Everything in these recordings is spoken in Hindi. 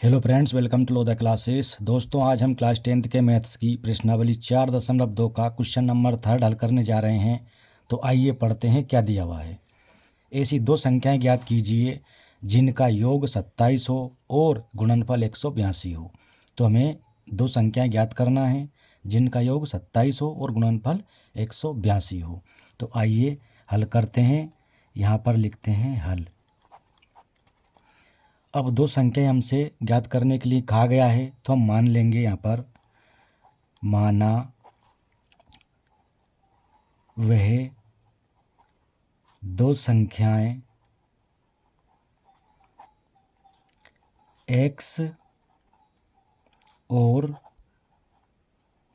Hello friends, welcome to law the classes. दोस्तों, आज हम क्लास 10th के मैथ्स की प्रश्नावली 4.2 का क्वेश्चन नंबर 3 हल करने जा रहे हैं। तो आइए पढ़ते हैं क्या दिया हुआ है। ऐसी दो संख्याएं ज्ञात कीजिए जिनका योग 27 हो और गुणनफल 182 हो। तो हमें दो संख्याएं ज्ञात करना है जिनका योग 27 हो और गुणनफल 182 हो। तो आइए हल करते हैं। यहाँ पर लिखते हैं हल। अब दो संख्याएं हमसे ज्ञात करने के लिए कहा गया है, तो हम मान लेंगे यहाँ पर माना वह दो संख्याएं x और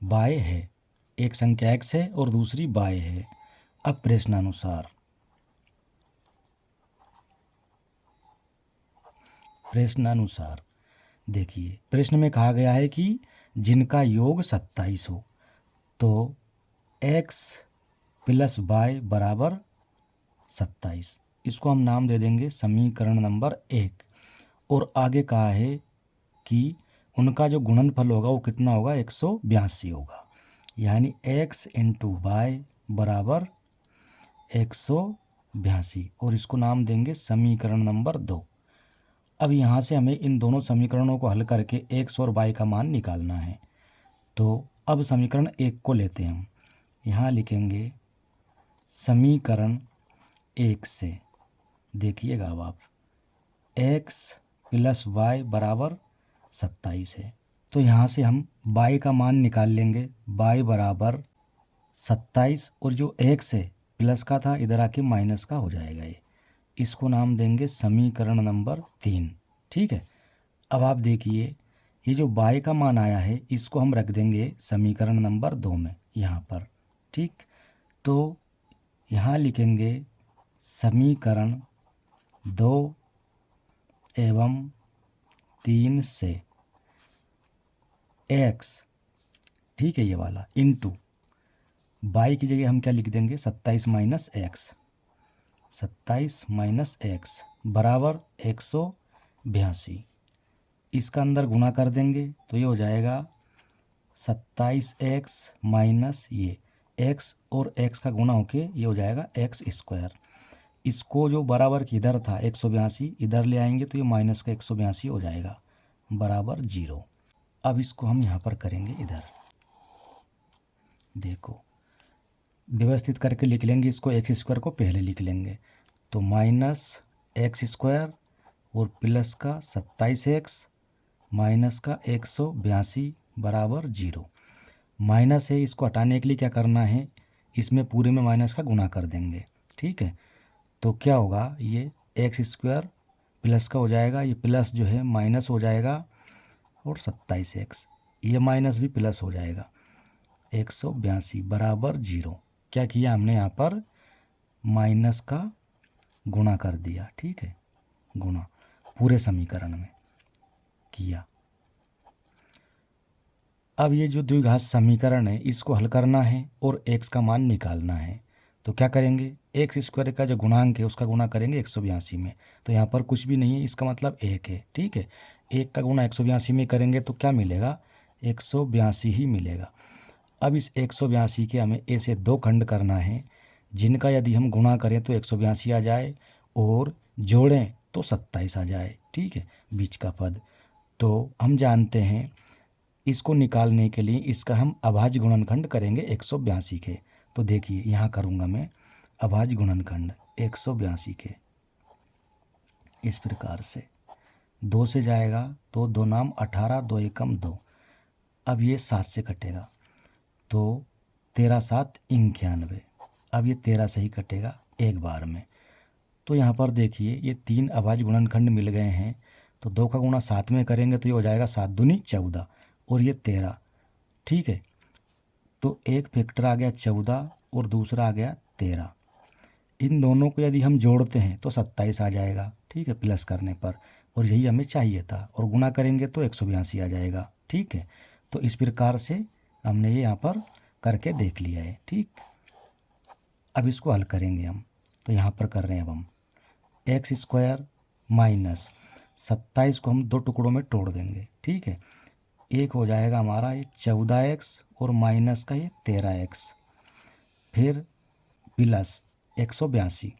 y है। एक संख्या x है और दूसरी y है। अब प्रश्नानुसार देखिए, प्रश्न में कहा गया है कि जिनका योग 27 हो, तो x प्लस y बराबर 27। इसको हम नाम दे देंगे समीकरण नंबर 1। और आगे कहा है कि उनका जो गुणनफल होगा वो कितना होगा, 182 होगा। यानी x इंटू वाई बराबर 182, और इसको नाम देंगे समीकरण नंबर 2। अब यहाँ से हमें इन दोनों समीकरणों को हल करके x और y का मान निकालना है। तो अब समीकरण 1 को लेते हैं हम। यहाँ लिखेंगे समीकरण 1 से, देखिएगा अब आप, x प्लस वाई बराबर 27 है। तो यहाँ से हम y का मान निकाल लेंगे। y बराबर 27, और जो x है प्लस का था इधर आके माइनस का हो जाएगा। ये इसको नाम देंगे समीकरण नंबर 3। ठीक है। अब आप देखिए, ये जो y का मान आया है इसको हम रख देंगे समीकरण नंबर 2 में यहाँ पर। ठीक, तो यहाँ लिखेंगे समीकरण 2 एवं 3 से x, ठीक है, ये वाला इंटू y की जगह हम क्या लिख देंगे, 27 माइनस एक्स, 27 माइनस एक्स बराबर 182। इसका अंदर गुणा कर देंगे तो ये हो जाएगा 27x माइनस ये x, और x का गुणा होके ये हो जाएगा x स्क्वायर। इसको जो बराबर की इधर था 182 इधर ले आएंगे तो ये माइनस का 182 हो जाएगा बराबर 0। अब इसको हम यहाँ पर करेंगे इधर, देखो व्यवस्थित करके लिख लेंगे। इसको एक्स स्क्वायर को पहले लिख लेंगे, तो माइनस एक्स स्क्वायर और प्लस का 27x माइनस का 182 बराबर 0। माइनस है, इसको हटाने के लिए क्या करना है, इसमें पूरे में माइनस का गुणा कर देंगे। ठीक है, तो क्या होगा, ये एक्स स्क्वायर प्लस का हो जाएगा, ये प्लस जो है माइनस हो जाएगा, और 27x ये माइनस भी प्लस हो जाएगा, 182 बराबर 0। क्या किया हमने, यहाँ पर माइनस का गुणा कर दिया। ठीक है, गुणा पूरे समीकरण में किया। अब ये जो द्विघात समीकरण है इसको हल करना है और x का मान निकालना है। तो क्या करेंगे, एक्स स्क्वायर का जो गुणांक है उसका गुणा करेंगे 182 में। तो यहाँ पर कुछ भी नहीं है, इसका मतलब 1 है। ठीक है, 1 का गुणा 182 में करेंगे तो क्या मिलेगा, 182 ही मिलेगा। अब इस 182 के हमें ऐसे दो खंड करना है जिनका यदि हम गुणा करें तो 182 आ जाए और जोड़ें तो 27 आ जाए। ठीक है, बीच का पद। तो हम जानते हैं इसको निकालने के लिए इसका हम अभाज्य गुणनखंड करेंगे 182 के। तो देखिए यहाँ करूँगा मैं अभाज्य गुणनखंड 182 के इस प्रकार से, 2 से जाएगा तो 2 नाम 18, 2 एकम 2। अब ये 7 से कटेगा तो 13 7 91। अब ये 13 से ही कटेगा एक बार में। तो यहाँ पर देखिए ये 3 अभाज्य गुणनखंड मिल गए हैं। तो 2 का गुणा 7 में करेंगे तो ये हो जाएगा 7 दूनी 14 और ये 13। ठीक है, तो एक फैक्टर आ गया 14 और दूसरा आ गया 13। इन दोनों को यदि हम जोड़ते हैं तो 27 आ जाएगा। ठीक है, प्लस करने पर, और यही हमें चाहिए था, और गुणा करेंगे तो 182 आ जाएगा। ठीक है, तो इस प्रकार से हमने ये यहाँ पर करके देख लिया है। ठीक, अब इसको हल करेंगे हम। तो यहाँ पर कर रहे हैं अब हम एक्स स्क्वायर माइनस 27 को हम 2 टुकड़ों में तोड़ देंगे, ठीक है। एक हो जाएगा हमारा ये 14x और माइनस का ये 13x, फिर प्लस 182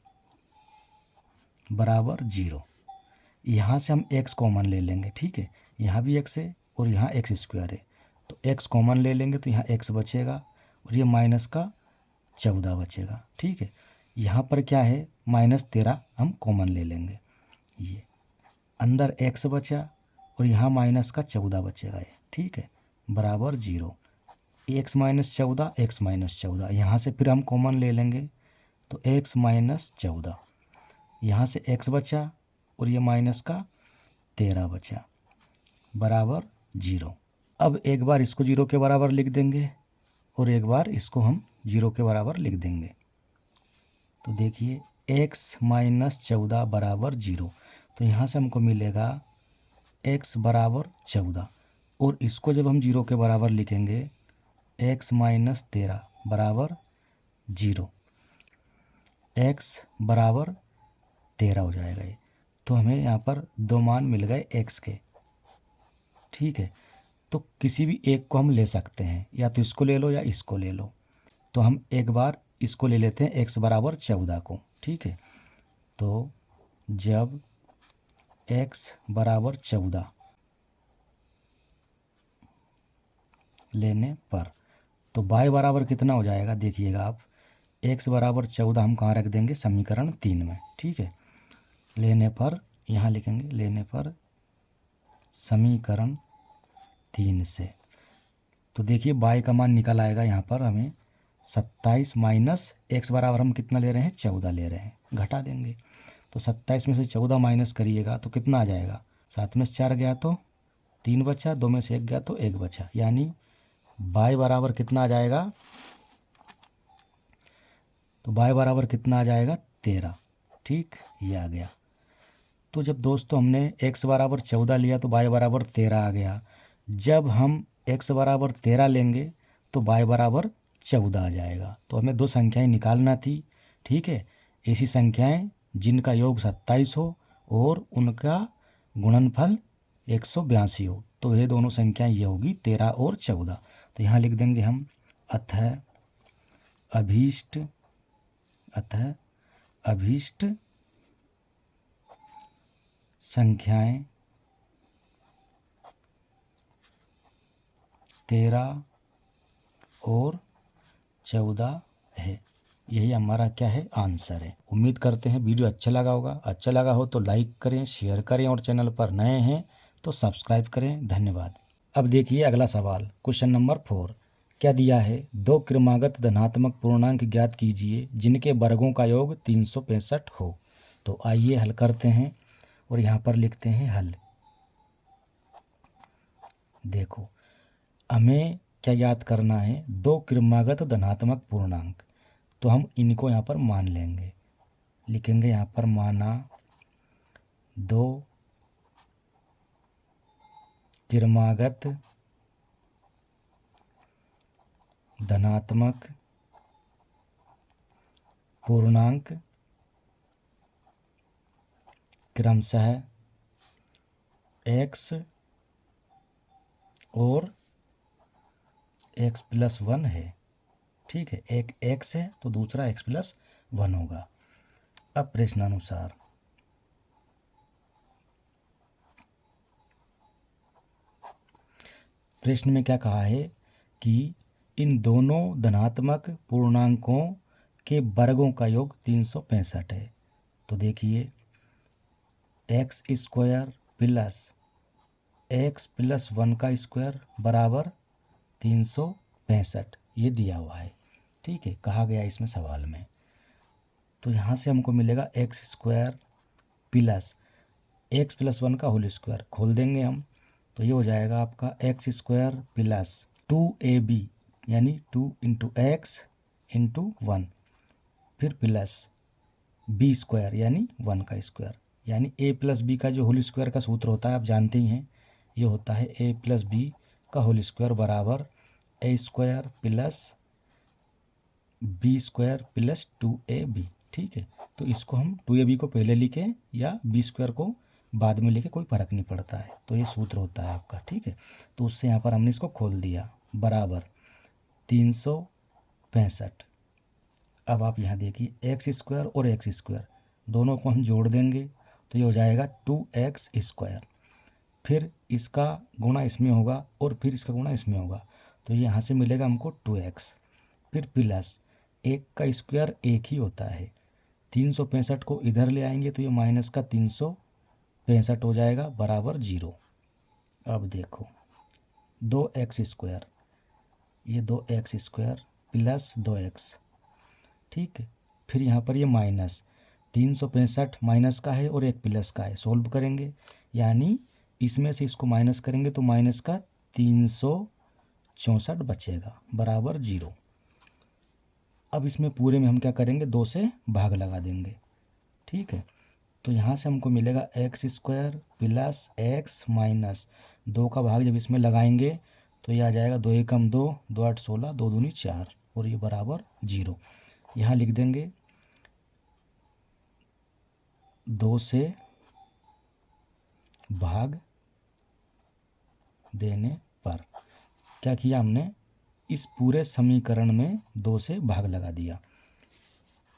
बराबर 0। यहाँ से हम x कॉमन ले लेंगे, ठीक है। यहाँ भी x है और यहाँ x स्क्वायर है, तो x कॉमन ले लेंगे तो यहाँ x बचेगा और ये माइनस का 14 बचेगा, ठीक है। यहाँ पर क्या है, -13 हम कॉमन ले लेंगे, ये अंदर x बचा और यहाँ माइनस का 14 बचेगा ये, ठीक है, बराबर 0। x माइनस 14 यहाँ से फिर हम कॉमन ले लेंगे तो x माइनस 14, यहाँ से x बचा और ये माइनस का 13 बचा, बराबर 0। अब एक बार इसको 0 के बराबर लिख देंगे और एक बार इसको हम 0 के बराबर लिख देंगे। तो देखिए x माइनस 14 बराबर 0, तो यहाँ से हमको मिलेगा x बराबर 14 और इसको जब हम 0 के बराबर लिखेंगे x माइनस 13 बराबर 0, x बराबर 13 हो जाएगा ये। तो हमें यहाँ पर दो मान मिल गए x के, ठीक है। तो किसी भी एक को हम ले सकते हैं, या तो इसको ले लो या इसको ले लो। तो हम एक बार इसको ले लेते हैं x बराबर 14 को, ठीक है। तो जब x बराबर 14 लेने पर तो y बराबर कितना हो जाएगा, देखिएगा आप, x बराबर 14 हम कहाँ रख देंगे, समीकरण 3 में, ठीक है। लेने पर यहाँ लिखेंगे, लेने पर समीकरण 3 से, तो देखिए y का मान निकल आएगा यहाँ पर हमें 27 माइनस x बराबर हम कितना ले रहे हैं, 14 ले रहे हैं, घटा देंगे। तो 27 में से 14 माइनस करिएगा तो कितना आ जाएगा, 7 में से 4 गया तो 3 बचा, 2 में से 1 गया तो 1 बचा, यानी y बराबर कितना आ जाएगा, तो y बराबर कितना आ जाएगा 13, ठीक, ये आ गया। तो जब दोस्तों हमने x बराबर 14 लिया तो y बराबर 13 आ गया। जब हम x बराबर 13 लेंगे तो y बराबर 14 आ जाएगा। तो हमें दो संख्याएं निकालना थी, ठीक है। ऐसी संख्याएं जिनका योग 27 हो और उनका गुणनफल 182 हो, तो ये दोनों संख्याएं ये होगी 13 और 14। तो यहाँ लिख देंगे हम, अतः अभीष्ट संख्याएं 13 और 14 है। यही हमारा क्या है, आंसर है। उम्मीद करते हैं वीडियो अच्छा लगा होगा। अच्छा लगा हो तो लाइक करें, शेयर करें और चैनल पर नए हैं तो सब्सक्राइब करें। धन्यवाद। अब देखिए अगला सवाल, क्वेश्चन नंबर 4। क्या दिया है, दो क्रमागत धनात्मक पूर्णांक ज्ञात कीजिए जिनके वर्गों का योग 365 हो। तो आइए हल करते हैं और यहाँ पर लिखते हैं हल। देखो हमें क्या याद करना है, दो क्रमागत धनात्मक पूर्णांक, तो हम इनको यहाँ पर मान लेंगे, लिखेंगे यहाँ पर माना दो क्रमागत धनात्मक पूर्णांक क्रमशः x और x+1 है, ठीक है। एक x है तो दूसरा x+1 होगा। अब प्रश्नानुसार प्रश्न में क्या कहा है कि इन दोनों धनात्मक पूर्णांकों के वर्गों का योग 365 है। तो देखिए x² प्लस x+1 का स्क्वायर बराबर 365, ये दिया हुआ है, ठीक है, कहा गया इसमें सवाल में। तो यहाँ से हमको मिलेगा x² प्लस x+1 का होल स्क्वायर, खोल देंगे हम तो ये हो जाएगा आपका x² प्लस 2ab यानी 2 × x × 1, फिर प्लस b² यानी 1 का स्क्वायर, यानी a + b का जो होल स्क्वायर का सूत्र होता है आप जानते ही हैं, ये होता है a + b का होल स्क्वायर बराबर a² plus b² plus 2ab, ठीक है। तो इसको हम 2ab को पहले लिखें या b² को बाद में लिखे कोई फ़र्क नहीं पड़ता है। तो ये सूत्र होता है आपका, ठीक है। तो उससे यहाँ पर हमने इसको खोल दिया, बराबर 365। अब आप यहाँ देखिए एक्स स्क्वायर और एक्स स्क्वायर दोनों को हम जोड़ देंगे तो ये हो जाएगा 2x²। फिर इसका गुणा इसमें होगा और फिर इसका गुणा इसमें होगा, तो ये यहाँ से मिलेगा हमको 2x। फिर प्लस एक का स्क्वायर एक ही होता है, 365 को इधर ले आएंगे तो ये माइनस का 365 हो जाएगा, बराबर 0। अब देखो 2x², ये 2x² प्लस 2x, ठीक है। फिर यहाँ पर ये माइनस 365 माइनस का है और एक प्लस का है, सोल्व करेंगे यानी इसमें से इसको माइनस करेंगे तो माइनस का 364 बचेगा, बराबर 0। अब इसमें पूरे में हम क्या करेंगे, 2 से भाग लगा देंगे, ठीक है। तो यहाँ से हमको मिलेगा x² प्लस x माइनस 2 का भाग जब इसमें लगाएंगे तो ये आ जाएगा 2 एकम 2, 2 8 16, 2 दूनी 4 और ये बराबर 0। यहाँ लिख देंगे 2 से भाग देने पर क्या किया हमने, इस पूरे समीकरण में 2 से भाग लगा दिया।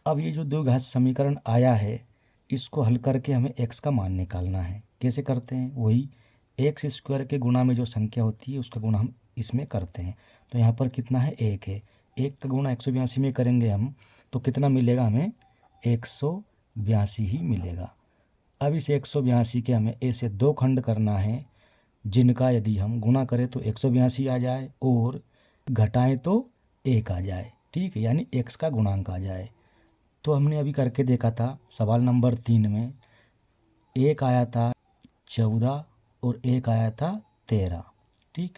अब ये जो द्विघात समीकरण आया है इसको हल करके हमें x का मान निकालना है। कैसे करते हैं, वही x² के गुणा में जो संख्या होती है उसका गुणा हम इसमें करते हैं। तो यहाँ पर कितना है, 1 है, 1 का गुणा 182 में करेंगे हम तो कितना मिलेगा हमें, 182 ही मिलेगा। अब इस 182 के हमें ए से 2 खंड करना है, जिनका यदि हम गुणा करें तो 182 आ जाए और घटाएं तो 1 आ जाए, ठीक है, यानी x का गुणांक आ जाए। तो हमने अभी करके देखा था सवाल नंबर 3 में, 1 आया था 14 और 1 आया था 13, ठीक।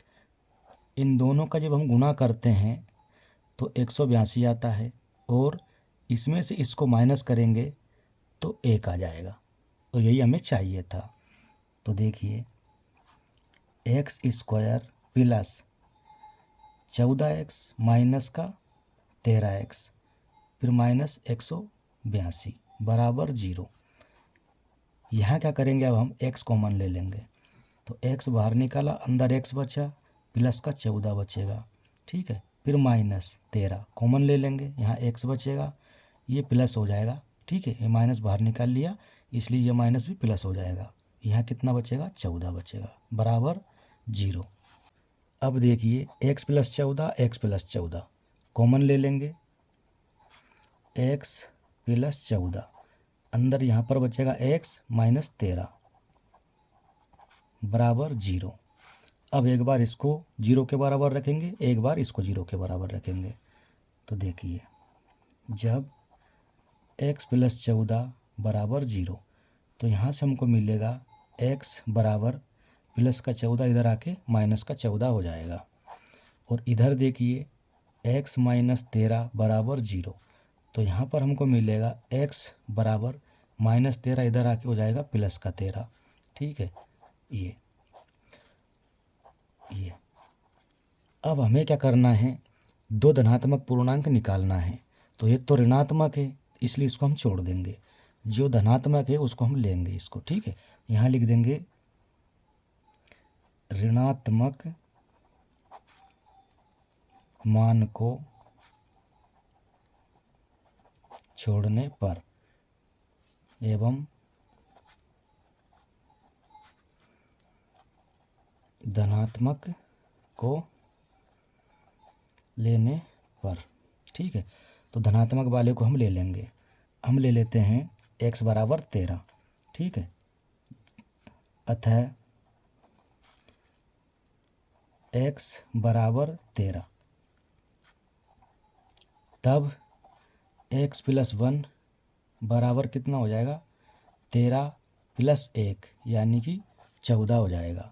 इन दोनों का जब हम गुणा करते हैं तो 182 आता है और इसमें से इसको माइनस करेंगे तो 1 आ जाएगा, तो यही हमें चाहिए था। तो देखिए x² प्लस 14x माइनस का 13x फिर माइनस 182 बराबर 0। यहाँ क्या करेंगे, अब हम x कॉमन ले लेंगे तो x बाहर निकाला, अंदर x बचा प्लस का 14 बचेगा, ठीक है। फिर माइनस 13 कॉमन ले लेंगे, यहाँ x बचेगा, ये प्लस हो जाएगा, ठीक है। ये माइनस बाहर निकाल लिया इसलिए ये माइनस भी प्लस हो जाएगा, यहाँ कितना बचेगा, 14 बचेगा, बराबर 0। अब देखिए x + 14 x + 14 कॉमन ले लेंगे, x + 14 अंदर यहाँ पर बचेगा x - 13 बराबर 0। अब एक बार इसको 0 के बराबर रखेंगे, एक बार इसको 0 के बराबर रखेंगे। तो देखिए जब x + 14 बराबर 0 तो यहाँ से हमको मिलेगा x बराबर प्लस का 14 इधर आके माइनस का 14 हो जाएगा। और इधर देखिए x - 13 बराबर 0 तो यहाँ पर हमको मिलेगा x बराबर -13 इधर आके हो जाएगा प्लस का 13, ठीक है। ये अब हमें क्या करना है, 2 धनात्मक पूर्णांक निकालना है। तो ये तो ऋणात्मक है इसलिए इसको हम छोड़ देंगे, जो धनात्मक है उसको हम लेंगे इसको, ठीक है। यहाँ लिख देंगे ऋणात्मक मान को छोड़ने पर एवं धनात्मक को लेने पर, ठीक है। तो धनात्मक वाले को हम ले लेंगे, हम ले लेते हैं x बराबर 13, ठीक है। अतः x बराबर 13 तब x + 1 बराबर कितना हो जाएगा, 13 + 1 यानी कि 14 हो जाएगा।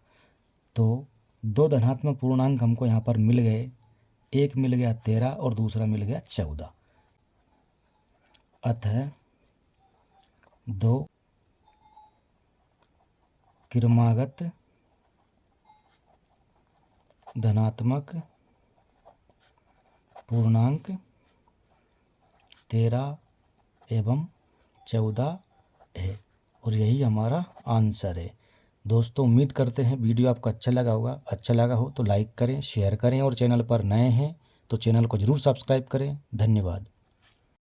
तो 2 धनात्मक पूर्णांक हमको यहाँ पर मिल गए, एक मिल गया 13 और दूसरा मिल गया 14। अतः 2 क्रमागत धनात्मक पूर्णांक 13 एवं 14 है। और यही हमारा आंसर है। दोस्तों उम्मीद करते हैं वीडियो आपको अच्छा लगा होगा। अच्छा लगा हो तो लाइक करें, शेयर करें और चैनल पर नए हैं तो चैनल को ज़रूर सब्सक्राइब करें। धन्यवाद।